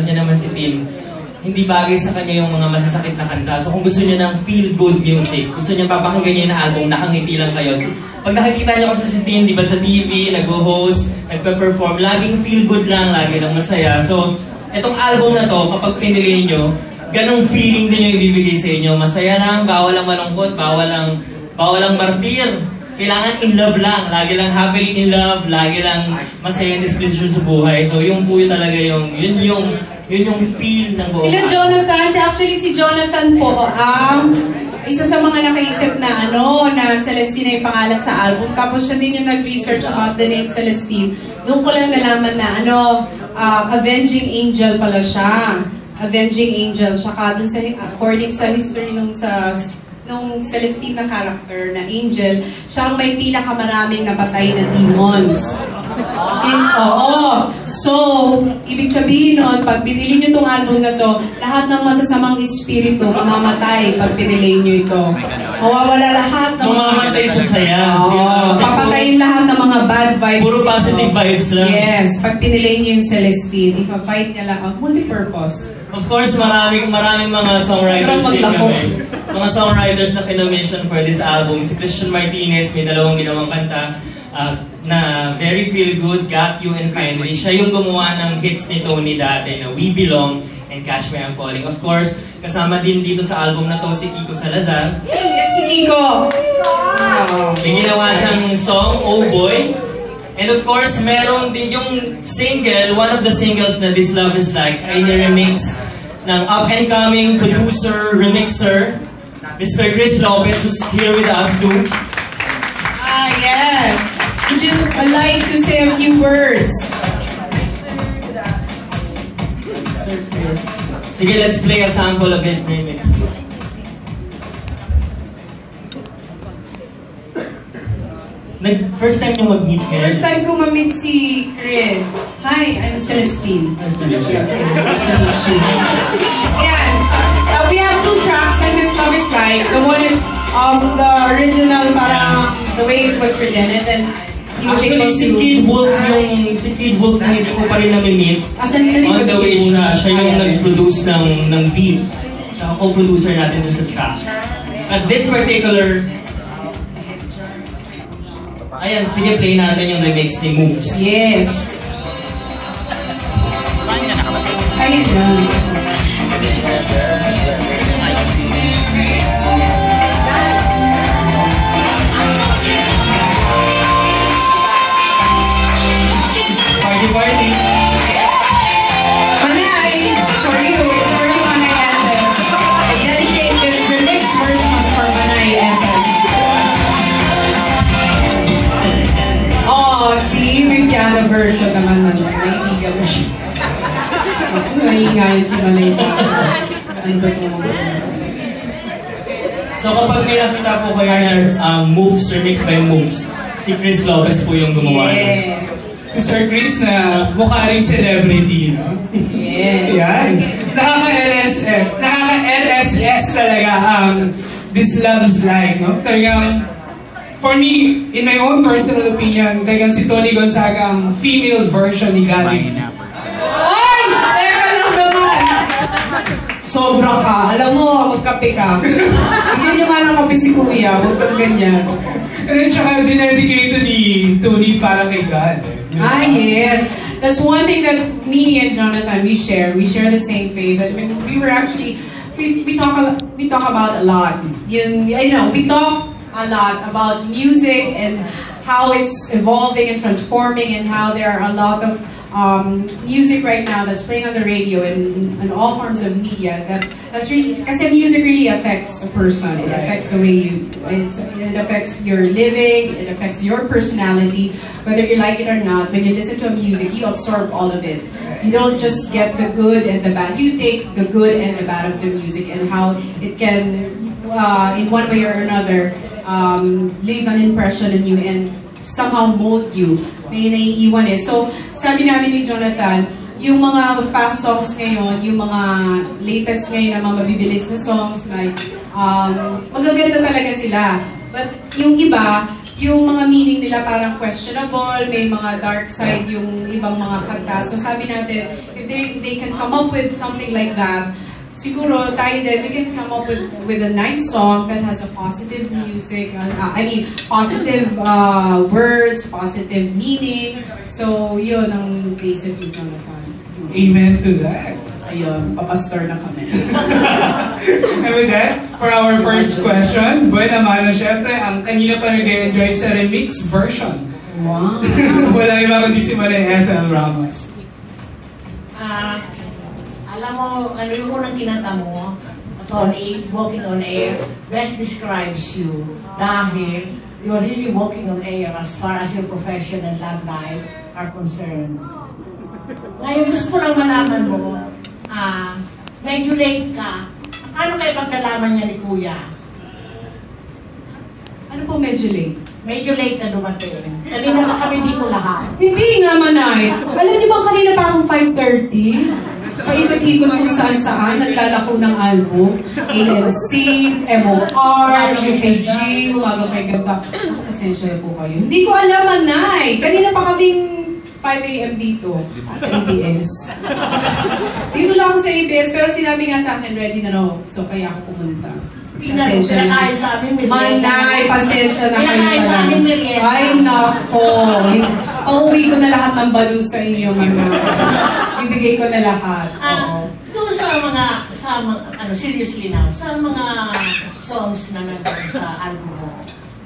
alam niya naman si Tim, hindi bagay sa kanya yung mga masasakit na kanta. So kung gusto niyo ng feel-good music, gusto niyo papakinggan niyo yung album, nakangiti lang kayo. Pag nakikita niyo kasi si Tim, di ba sa TV, nag-host, nagpe-perform, laging feel-good lang, lagi lang masaya. So, itong album na to, kapag pinili niyo, ganong feeling din yung ibibigay sa inyo. Masaya lang, bawal lang malungkot, bawal lang martir. Kailangan in love lang, lagi lang happily in love, lagi lang masaya and disposition sa buhay. So, yung po talaga yun yung feel ng buhay. Sila Jonathan, si Jonathan po, isa sa mga nakaisip na na Celestine ay pangalan sa album. Tapos siya din yung nag-research about the name Celestine. Doon ko lang nalaman na Avenging Angel pala siya. Avenging Angel. Saka dun according sa history nung Celestine na character na angel, siyang may pinakamaraming napatay na demons. So, ibig sabihin nun, pag binili nyo itong album na to, lahat ng masasamang espiritu mamamatay pag pinili nyo ito. Mawawala lahat ng mamamatay sa saya. Papatayin lahat ng mga bad vibes. Puro positive vibes lang. Yes, pag pinili nyo yung Celestine, ipa-fight niya lang multi-purpose. Of course, maraming mga songwriters din kami. Mga songwriters na kinomission for this album. Si Christian Martinez, may 2 ginawang kanta na very feel good, Got You, and Finally. Siya yung gumawa ng hits ni Tony dati na We Belong and Catch Me I'm Falling. Of course, kasama din dito sa album na to si Kiko Salazar. Yes, si Kiko! May ginawa siyang song, Oh Boy. And of course, meron din yung single, one of the singles na This Love Is Like, ay ni-remix ng up-and-coming producer, remixer, Mr. Chris Lopez, who's here with us too. Yes! Would you like to say a few words? Sir Chris. Sige, let's play a sample of his remix. First time yung mag-meet kayo? First time ko ma-meet si Chris. Hi, I'm Celestine. Nice to meet you. Nice to meet you. Ayan. We have 2 tracks like This Love Is Like. The one is the original, parang the way it was written, and then actually, si Kid Wolf na hindi ko pa rin nami-meet. On the way siya yung nag-produce ng beat. Siya co-producer natin sa track. At this particular, ayan, sige, play natin yung remix ni Moves. Yes. Ayun lang. Party. Manay, for you, Manay Essence. I dedicate this remix version for Manay Essence. See, may piano version naman Manay. Naiingayan mo siya. Naiingayan si Manay sa ano ba ito? So kapag may nakita po kayo na Moves, remix by Moves, si Chris Lopez po yung gumawa. Yes. Si Sir Chris na mukha rin celebrity, no? Yeah. Yan. Nakaka-LSS talaga This Love Is Like, no? Talagang, for me, in my own personal opinion, talagang si Tony Gonzaga ang female version ni Gary. Ay! Teka lang naman! Sobra ka. Alam mo, magkape ka. Hindi nyo nga ng kape si Kuya. Huwag kang ganyan. And tsaka dinedicate ni Tony para kay God. Yes. That's one thing that me and Jonathan, we share. We share the same faith. That when we were actually, we talk about a lot. I know, we talk a lot about music and how it's evolving and transforming and how there are a lot of music right now that's playing on the radio and all forms of media. That's really, kasi music really affects a person. It affects the way it affects your living, it affects your personality, whether you like it or not. When you listen to music, you absorb all of it. You don't just get the good and the bad. You take the good and the bad of the music and how it can, in one way or another, leave an impression on you and somehow mold you. May naiiwan eh. So, sabi namin ni Jonathan, yung mga fast songs ngayon, yung mga latest ngayon na mga mabibilis na songs, like, magaganda talaga sila. But yung iba, yung mga meaning nila parang questionable, may mga dark side yung ibang mga kanta. So sabi natin, if they can come up with something like that, siguro tayo din, we can come up with a nice song that has a positive music, positive words, positive meaning. So, yun ang basically Jonathan. Amen to that. Ayun, papastor na kami. And with that, for our first question, Boy Amano, syempre, ang kanina pa nag-enjoy sa remix version. Wow! Walang iba kundi si Maria Ethel Ramos. Alam mo, ano yung unang kinanta mo, Tony, Walking on Air, best describes you dahil you're really walking on air as far as your profession and love life are concerned. Ngayon, gusto ko lang malaman mo, medyo late ka. Paano kayo pagdalaman niya ni Kuya? Ano po medyo late? Medyo late ka dumating. Kanina pa kami dito lahat. Hindi nga, Manay. Alam niyo ba kanina pa akong 5:30? Paikot-ikot kung saan-saan, naglalako ng album. ANC, MOR, UKG, umaga kay ganda. Ako, pasensya po kayo. Hindi ko alam, Manay. Kanina pa kaming 5 a.m. dito sa ABS. Dito lang ako sa ABS, pero sinabi nga sa akin, ready na raw. So, kaya ako pumunta. Pasensya na. Pinakain sa amin, merienda. Manay, pasensya na kayo. Pinakain sa amin, merienda. Ay, nako. Pauwi ko na lahat ng balon sa inyo, Manay. Ibigay ko na lahat. Doon sa mga, seriously now, sa mga songs na nandun sa album mo,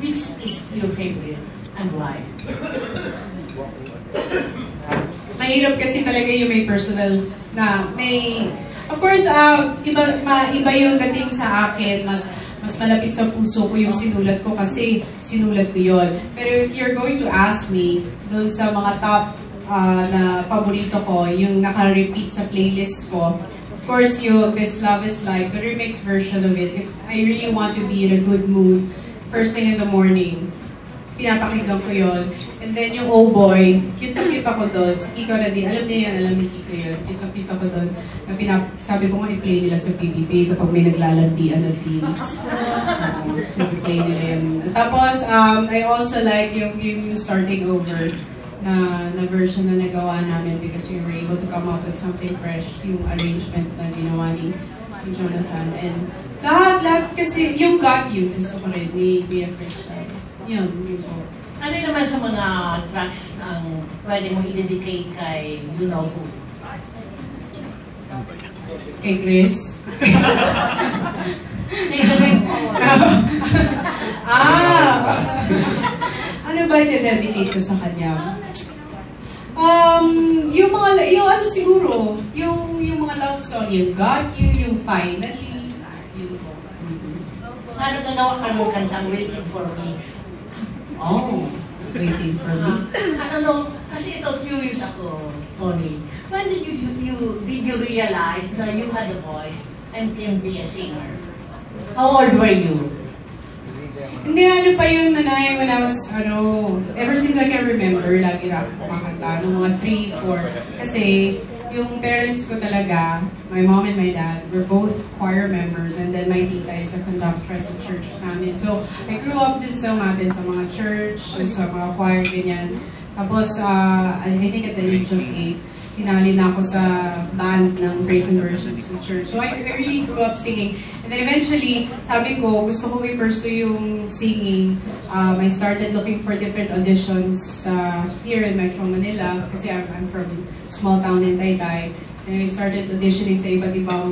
which is your favorite and why? Mahirap kasi talaga yung may personal na may... Of course, iba yung dating sa akin. Mas malapit sa puso ko yung sinulat ko kasi sinulat ko yun. Pero if you're going to ask me, doon sa mga top na paborito ko, yung naka-repeat sa playlist ko, of course, yung This Love Is Life, the remix version of it, if I really want to be in a good mood, first thing in the morning, pinapakinggan ko yun. And then yung Oh Boy, kita ko doon, si Kiko na din, alam niya yan, alam ni Kiko yun, kita ko doon, na sabi ko nga i-play nila sa PBB kapag may naglalantian na teams. So i-play nila yun. Tapos, I also like yung Starting Over na version na nagawa namin because we were able to come up with something fresh, yung arrangement na ginawa ni Jonathan. And lahat kasi, yung Got You, gusto ko rin ni Bea Christian. Yun po. Ano naman sa mga tracks ang pwede mo i-dedicate kay you know who? Kay Chris? Ano ba i-dedicate ko sa kanya? Yung ano siguro, yung mga love song, yung Got You, yung Finally, yun po. Sana gagawa ka ng kantang Waiting for Me. Oh, Waiting for Me. Kasi ito curious ako, Tony. When did you realize that you had a voice and can be a singer? How old were you? Hindi, ano pa yun, Nanay, when I was, ever since I can remember, lagi na ako kumakanta, noong mga 3, 4. Kasi, yung parents ko talaga, my mom and my dad, were both choir members, and then my tita is a conductress sa church namin. So, I grew up din sa mga church, sa mga choir, ganyan. Tapos, I think at the age of 8, sinali na ako sa band ng praise and worship sa church. So I really grew up singing. And then eventually, sabi ko, gusto ko i-pursue yung singing. I started looking for different auditions here in Metro Manila kasi I'm from small town in Taytay. And I started auditioning sa iba't ibang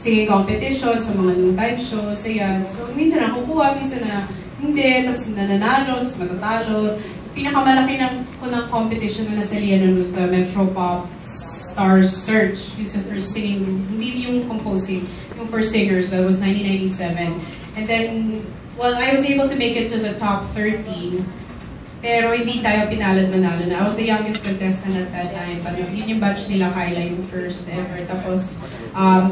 singing competition, sa mga noontime shows, ayan. So minsan nakukuha, minsan na hindi, tapos nananalo, tapos matatalo. Pinakamalaki ko ng competition na nasalihan was the Metro Pop Star Search. Yung for singing, hindi yung composing, yung for singers, that was 1997. And then, well, I was able to make it to the top 13, pero hindi tayo pinalad-manalo na. I was the youngest contestant at that time. Yun yung batch nila, Kyla, yung first ever. Tapos,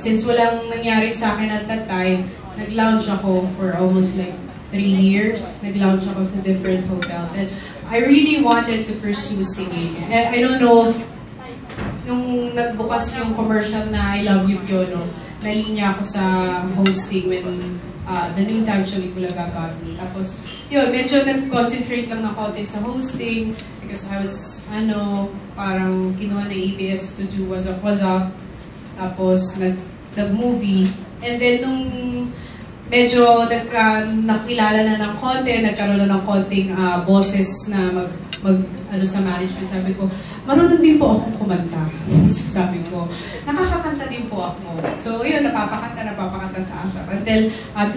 since walang nangyari sa akin at that time, nag-lounge ako for almost like 3 years. Nag-lounge ako sa different hotels. And I really wanted to pursue singing. And I don't know, nung nagbukas yung commercial na I Love You Piolo, nalinya ako sa hosting when the noontime show with Bulaga got me. Tapos, yun, medyo nag-concentrate lang na konti sa hosting because I was, parang kinuha na ABS to do What's Up. Tapos, nag-movie. And then, nung medyo nakilala na ng konti, nagkaroon na ng konting boses na sa management, sabi ko, marunong din po akong kumanta. So, sabi ko, nakakakanta din po ako. So, yun, napapakanta sa ASAP. Until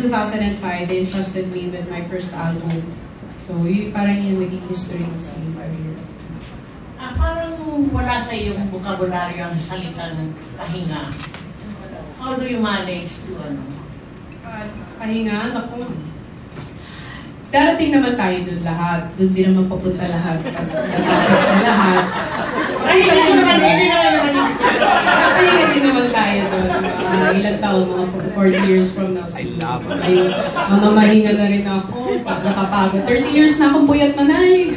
2005, they entrusted me with my first album. So, yun, parang yun naging history ng singing career. Parang wala sa iyong vocabulary ang salitang pahinga. How do you manage to, pahinga? Naku. Darating naman tayo dun lahat. Dun din naman papunta lahat. Tapos na lahat. Pahinga din naman tayo dun. Ilang taon, mga 40 years from now. Ayun, mamamahinga na rin ako. Nakapagod. 30 years na akong puyat manay.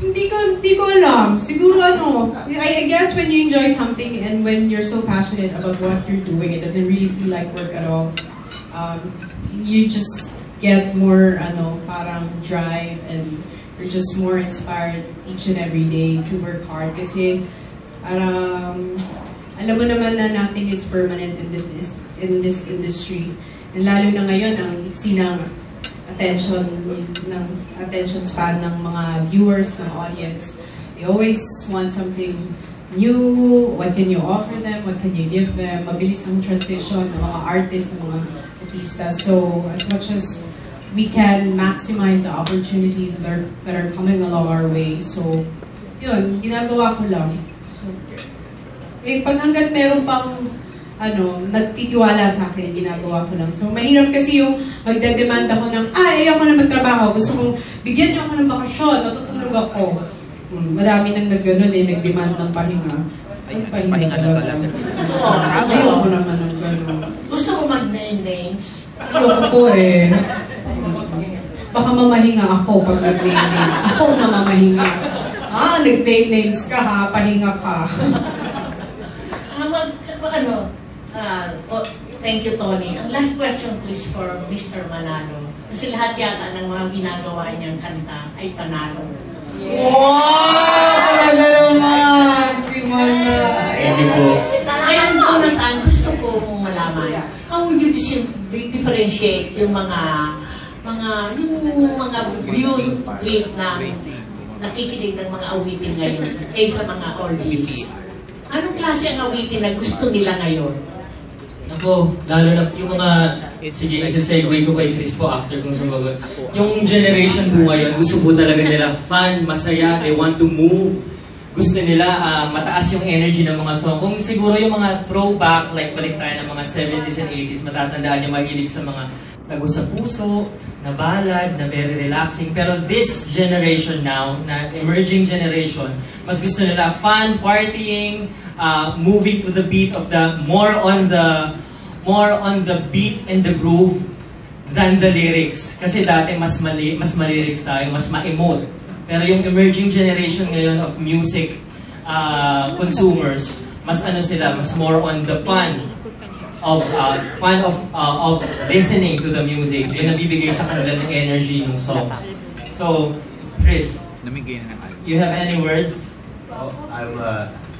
Hindi ko alam. Siguro I guess when you enjoy something and when you're so passionate about what you're doing, it doesn't really feel like work at all. You just get more, parang drive, and you're just more inspired each and every day to work hard. Kasi, alam mo naman na nothing is permanent in this industry. And lalo na ngayon, ang iksi ng attention span ng mga viewers, ng audience. They always want something new. What can you offer them? What can you give them? Mabilis ang transition ng mga artists, ng mga artistas. So, as much as we can maximize the opportunities that are coming along our way. So, yun, ginagawa ko lang. So, pag hanggat meron pang nagtitiwala sa akin, ginagawa ko lang. So, mahirap kasi yung magdademand ako ng, ayoko na magtrabaho, gusto kong bigyan niyo ako ng bakasyon, natutulog ako. Marami nang nag-demand ng pahinga. Ay, pahinga talaga. Ayoko naman ng gano'n. Gusto ko mag-names? Ayoko po eh. Baka mamahinga ako pag nag-names. Ako mamamahinga. Nag-names ka ha, pahinga ka. Thank you, Tony. Ang last question ko is for Mr. Manalo. Kasi lahat yata ng mga ginagawa niyang kanta ay panalo. Wow! Talaga naman! Si Mana. Thank you po. Ngayon, Jonathan, gusto ko malaman, how would you differentiate yung mga view rate na nakikinig ng mga awitin ngayon kaysa mga oldies? Anong klase ang awitin na gusto nila ngayon? Ako, lalo na yung mga, sige, isa-segue ko kay Chris po after kong sumagot. Yung generation po ngayon, gusto po talaga nila fun, masaya, they want to move. Gusto nila mataas yung energy ng mga song. Kung siguro yung mga throwback, like balik tayo ng mga 70s and 80s, matatandaan nyo mahilig sa mga lago sa puso, na ballad, na very relaxing. Pero this generation now, na emerging generation, mas gusto nila fun, partying, moving to the beat of the more on the beat and the groove than the lyrics. Kasi dati mas ma-lyrics tayo, mas ma-emote. Pero yung emerging generation ngayon of music consumers, mas sila, mas more on the fun of listening to the music. Yung nabibigay sa kanila ng energy ng songs. So, Chris, you have any words? Well, I'm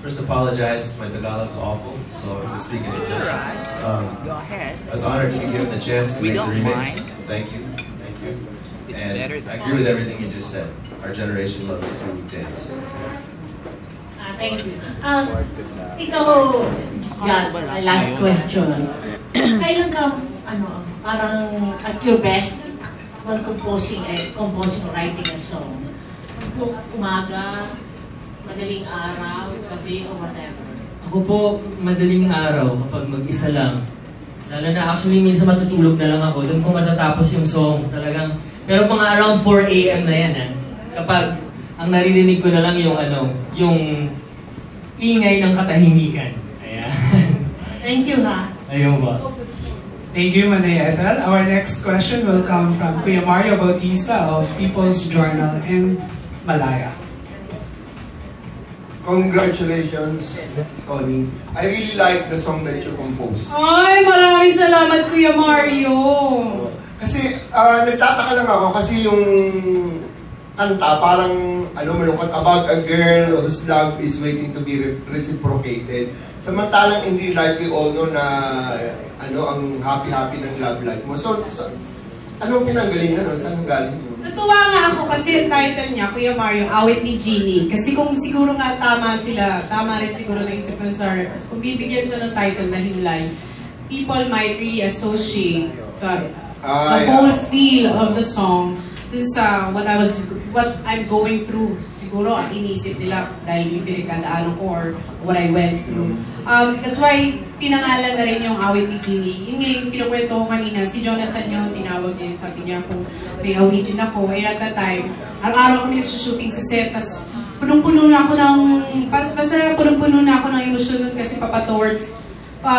first apologize. My Tagalog's awful, so I'm speaking English. I was honored to be given the chance to make the remix. Thank you, and I agree with everything you just said. Our generation loves to dance. Thank you. Ikaw, John, my last question. Kailan ka, parang at your best when composing or writing a song? Umaga, madaling araw, gabi, or whatever? Ako po, madaling araw kapag mag-isa lang. Lalo na actually minsan matutulog na lang ako. Doon po matatapos yung song. Talagang, pero mga around 4 AM na yan. Kapag ang naririnig ko na lang yung yung ingay ng katahimikan. Ayan. Thank you, ha? Ayun ba? Thank you, Manay Ethel. Our next question will come from Kuya Mario Bautista of People's Journal and Malaya. Congratulations, Tony. I really like the song that you composed. Ay, maraming salamat, Kuya Mario. Kasi nagtataka lang ako kasi yung kanta parang malungkot about a girl whose love is waiting to be reciprocated. Samantalang in real life we all know na ang happy-happy ng love life mo. So anong pinanggalingan nun? Saan galing yun? Natuwa nga ako kasi ang title niya, Kuya Mario, Awit ni Jeannie. Kasi kung siguro nga tama rin siguro naisip ng Star Records, kung bibigyan siya ng title na Himlay, people might really associate the whole feel of the song dun sa what I'm going through. Siguro ang inisip nila dahil yung pinagdadaanan ko or what I went through. That's why pinangalan na rin yung Awit ni Jeannie. Yun nga yung kinukwento ko kanina, si Jonathan yung tinawag niya, sabi niya kung may awitin ako. And at that time, araw-araw kami nagsushooting sa set, tas punong-puno na ako ng emosyon nun kasi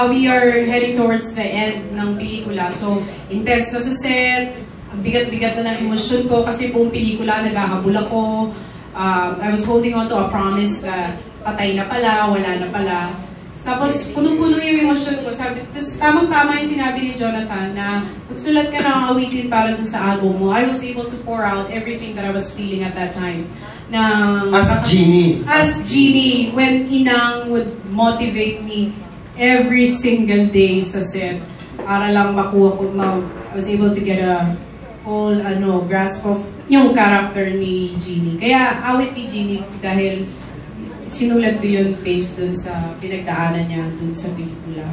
we are heading towards the end ng pelikula. So, intense na sa set, ang bigat-bigat na ng emosyon ko kasi buong pelikula naghahabol ako. I was holding on to a promise na patay na pala, wala na pala. Tapos, punong-puno yung emosyon ko. Tapos, tamang-tama yung sinabi ni Jonathan na magsulat ka ng awitin para dun sa album mo. I was able to pour out everything that I was feeling at that time. As Jeannie. As Jeannie, when Inang would motivate me every single day sa set para lang makuha ko, I was able to get a whole grasp of yung character ni Jeannie. Kaya awit ni Jeannie dahil sinulat ko yun based dun sa pinagdaanan niya dun sa pelikula.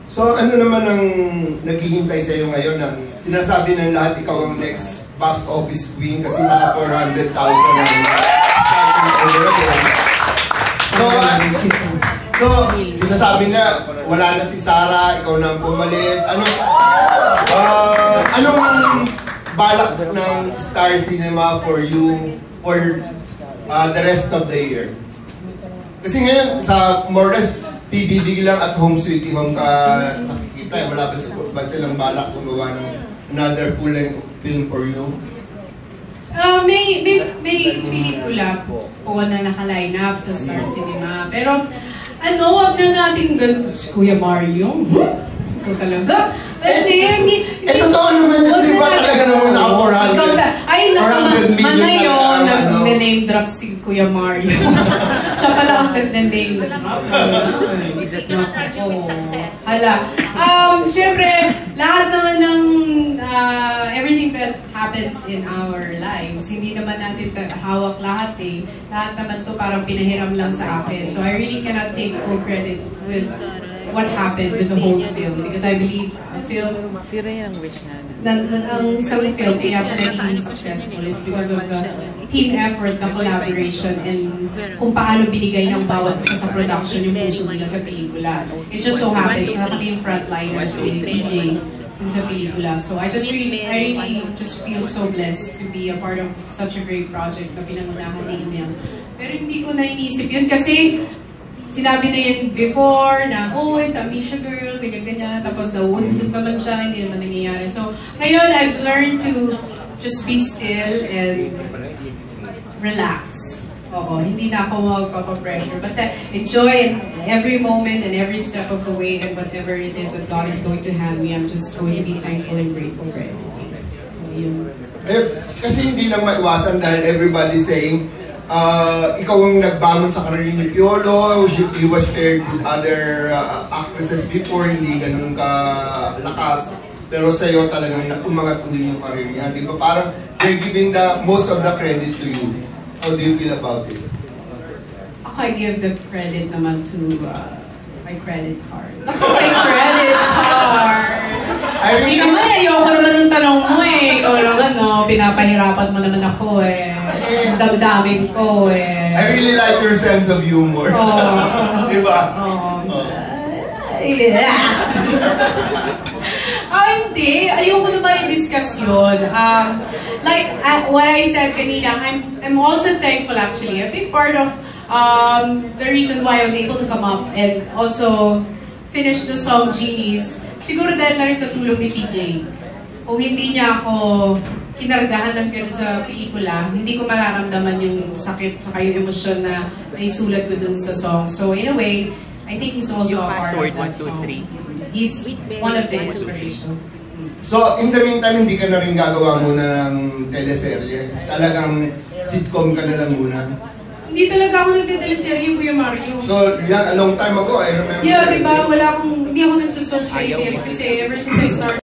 So ano naman ang naghihintay sa iyo ngayon na sinasabi ng lahat ikaw ang next box office queen kasi naka 400,000 ang starting order. So sinasabi na wala na si Sarah, ikaw na ang pumalit. Anong balak ng Star Cinema for you for the rest of the year? Kasi ngayon, sa more or less, PBB lang at Home Sweetie Home ka nakikita. Wala ba silang balak gumawa ng another full-length film for you? May pelikula po na naka-line up sa Star Cinema. Pero, wag na natin ganun. Kuya Mario, ikaw talaga? Hindi. Totoo naman yun, di ba talaga naman naka-400? Ay, million yun, nag-name drop si Kuya Mario. Siya pala ang nag-name drop. Siyempre, lahat naman ng everything that happens in our lives, hindi naman natin hawak lahat eh. Lahat naman to parang pinahiram lang sa akin. So I really cannot take full credit with what happened with the whole film because I believe the film, ang isang film kaya siya naging successful is because of the team effort, the collaboration, and kung paano binigay ng bawat isa sa production yung puso nila sa pelikula. It just so happens na kami yung frontliners ni DJ dun sa pelikula. So I really just feel so blessed to be a part of such a great project na pinangunahan ni Emil. Pero hindi ko na inisip yun kasi sinabi na yun before na, sa Amnesia Girl, ganyan-ganyan. Tapos na-wounded naman siya, hindi naman nangyayari. So, ngayon, I've learned to just be still and relax. Hindi na ako magpapapressure. Basta enjoy every moment and every step of the way and whatever it is that God is going to hand me, I'm just going to be thankful and grateful for everything. So, yun. Kasi hindi lang maiwasan dahil everybody saying, ikaw ang nagbangon sa karir ni Piolo, he was paired with other actresses before, hindi ganun kalakas. Pero sa'yo talagang umangat ulit yung karir niya. Di ba parang they're giving the most of the credit to you. How do you feel about it? I give the credit naman to my credit card. My credit card! Kasi naman, ayoko naman ng tanong mo eh. Ikaw naman, pinapahirapan mo naman ako eh. Damdamin ko eh. I really like your sense of humor. Diba? Yeah. Hindi. Ayoko naman yung discussion. Like what I said kanina, I'm also thankful actually. I think part of the reason why I was able to come up and also finish the song Genies, siguro dahil na rin sa tulong ni PJ. Kung hindi niya ako kinargahan ng gano'n sa pelikula, hindi ko mararamdaman yung sakit saka yung emosyon na naisulat ko dun sa song. So in a way, I think he's also a part of that song. He's one of the inspiration. So, in the meantime, hindi ka na rin gagawa muna ng teleserye. Talagang sitcom ka na lang muna. Hindi talaga ako nagtiteleserye, Kuya Mario. So, yeah, a long time ago, I remember. Yeah, diba? Wala akong, hindi ako nagsusoap sa ABS kasi ever since I started,